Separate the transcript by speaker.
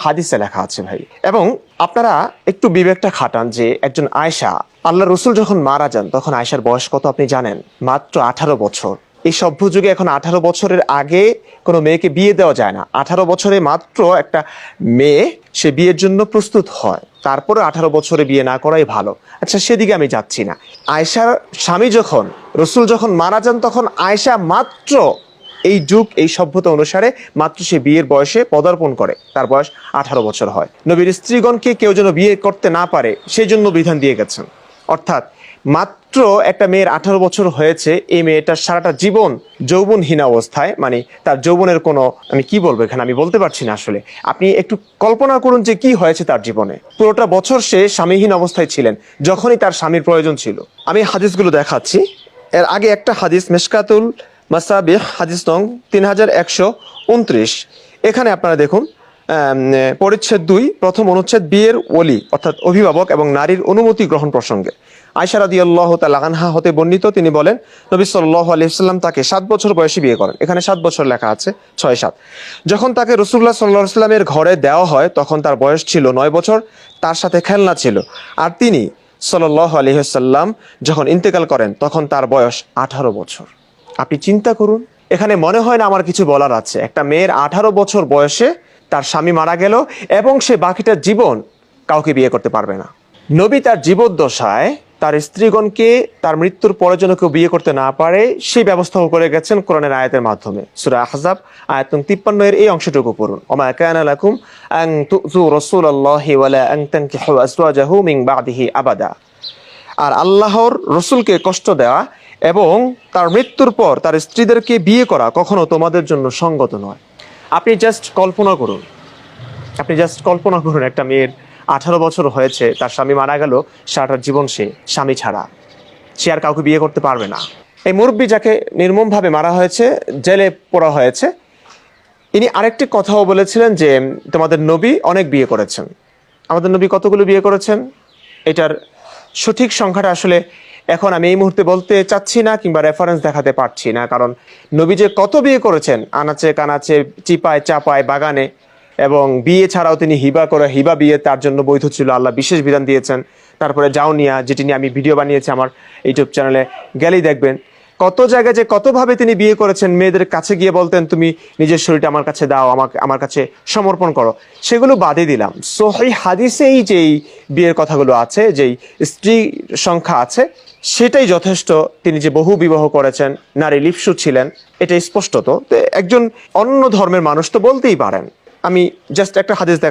Speaker 1: হাদিসে লেখা আছে ভাই। এবং আপনারা একটু বিবেকটা খাটান যে একজন আয়েশা, আল্লাহ রসুল যখন মারা যান তখন আয়েশার বয়স কত আপনি জানেন? মাত্র 18 বছর। এই সভ্য যুগে এখন 18 বছরের আগে কোনো মেয়েকে বিয়ে দেওয়া যায় না। 18 বছরে মাত্র একটা মেয়ে সে বিয়ের জন্য প্রস্তুত হয়, তারপরে 18 বছরে বিয়ে না করাই ভালো। আচ্ছা, সেদিকে আমি যাচ্ছি না। আয়েশার স্বামী যখন রসুল যখন মারা যান তখন আয়েশা মাত্র এই যুগ এই সভ্যতা অনুসারে মাত্র সে বিয়ের বয়সে পদার্পণ করে, তার বয়স 18 বছর হয়। নবীর স্ত্রীগণকে কেউ যেন বিয়ে করতে না পারে সেই জন্য বিধান দিয়ে গেছেন। অর্থাৎ মাত্র একটা মেয়ের 18 বছর হয়েছে, এই মেয়েটার সারাটা জীবন যৌবনহীন অবস্থায়, মানে তার যৌবনের কোনো, আমি কি বলবো এখানে আমি বলতে পারছি না আসলে। আপনি একটু কল্পনা করুন যে কি হয়েছে তার জীবনে। পুরোটা বছর সে স্বামীহীন অবস্থায় ছিলেন যখনই তার স্বামীর প্রয়োজন ছিল। আমি হাদিসগুলো দেখাচ্ছি। এর আগে একটা হাদিস, মিশকাতুল মাসাবিহ হাদিস নং 3129। এখানে আপনারা দেখুন, পরিচ্ছেদ 2, প্রথম অনুচ্ছেদ, বিয়ের ওলি অর্থাৎ অভিভাবক এবং নারীর অনুমতি গ্রহণ প্রসঙ্গে। আয়েশা রাদিয়াল্লাহু তাআলা আনহা হতে বর্ণিত, তিনি বলেন নবী সাল্লাল্লাহু আলাইহি ওয়াসাল্লাম তাকে 7 বছর বয়সে বিয়ে করেন। এখানে 7 বছর লেখা আছে, 6-7। যখন তাকে রাসূলুল্লাহ সাল্লাল্লাহু আলাইহি ওয়াসাল্লামের ঘরে দেওয়া হয় তখন তার বয়স ছিল 9 বছর, তার সাথে খেলনা ছিল। আর তিনি সাল্লাল্লাহু আলাইহি ওয়াসাল্লাম যখন ইন্তেকাল করেন তখন তার বয়স 18 বছর। আপনি চিন্তা করুন, এখানে মনে হয় না আমার কিছু বলার আছে। একটা মেয়ের 18 বছর বয়সে তার স্বামী মারা গেল এবং সে বাকিটা জীবন কাউকে বিয়ে করতে পারবে না। নবী তার জীবদ্দশায় তার স্ত্রীগণকে তার মৃত্যুর পরে যেন কেউ বিয়ে করতে না পারে সেই ব্যবস্থাও করে গেছেন কোরআনের আয়াতের মাধ্যমে। সূরা আহজাব আয়াত 53 এর এই অংশটুকু পড়ুন। ওমা কানা লাকুম আন তুযু রাসূলুল্লাহি ওয়ালা আন তানকিহু আজওয়াজাহু মিন বাদিহি আবাদা। আর আল্লাহর রসুলকে কষ্ট দেওয়া এবং তার মৃত্যুর পর তার স্ত্রীদেরকে বিয়ে করা কখনো তোমাদের জন্য সঙ্গত নয়। আপনি জাস্ট কল্পনা করুন, একটা মেয়ের 18 বছর হয়েছে, তার স্বামী মারা গেল, সারাটা জীবন সে স্বামী ছাড়া, সে আর কাউকে বিয়ে করতে পারবে না। এই মুরব্বী যাকে নির্মমভাবে মারা হয়েছে, জেলে পোড়া হয়েছে, ইনি আরেকটি কথাও বলেছিলেন যে তোমাদের নবী অনেক বিয়ে করেছেন। আমাদের নবী কতগুলো বিয়ে করেছেন এটার সঠিক সংখ্যাটা আসলে এখন আমি এই মুহূর্তে বলতে চাচ্ছি না, কিংবা রেফারেন্স দেখাতে পারছি না। কারণ নবী যে কত বিয়ে করেছেন, আনাচে কানাচে, চিপায় চাপায়, বাগানে, এবং বিয়ে ছাড়াও তিনি হিবা বিয়ে তার জন্য বৈধ ছিল, আল্লাহ বিশেষ বিধান দিয়েছেন। তারপরে জাউনিয়া, যেটি নিয়ে আমি ভিডিও বানিয়েছি আমার ইউটিউব চ্যানেলে, গেলেই দেখবেন কত জায়গায় যে কতভাবে তিনি বিয়ে করেছেন। মেয়েদের কাছে গিয়ে বলতেন তুমি নিজের শরীরটা আমার কাছে দাও, আমার কাছে সমর্পণ করো। সেগুলো বাদই দিলাম, সহিহ হাদিসেই যেই বিয়ের কথাগুলো আছে, যেই স্ত্রী সংখ্যা আছে, সেটাই যথেষ্ট। তিনি যে বহু বিবাহ করেছেন, নারী লিপ্সু ছিলেন, এটা স্পষ্টত। একজন অন্য ধর্মের মানুষ তো বলতেই পারেন। আমি জাস্ট একটা হাদিস দেখা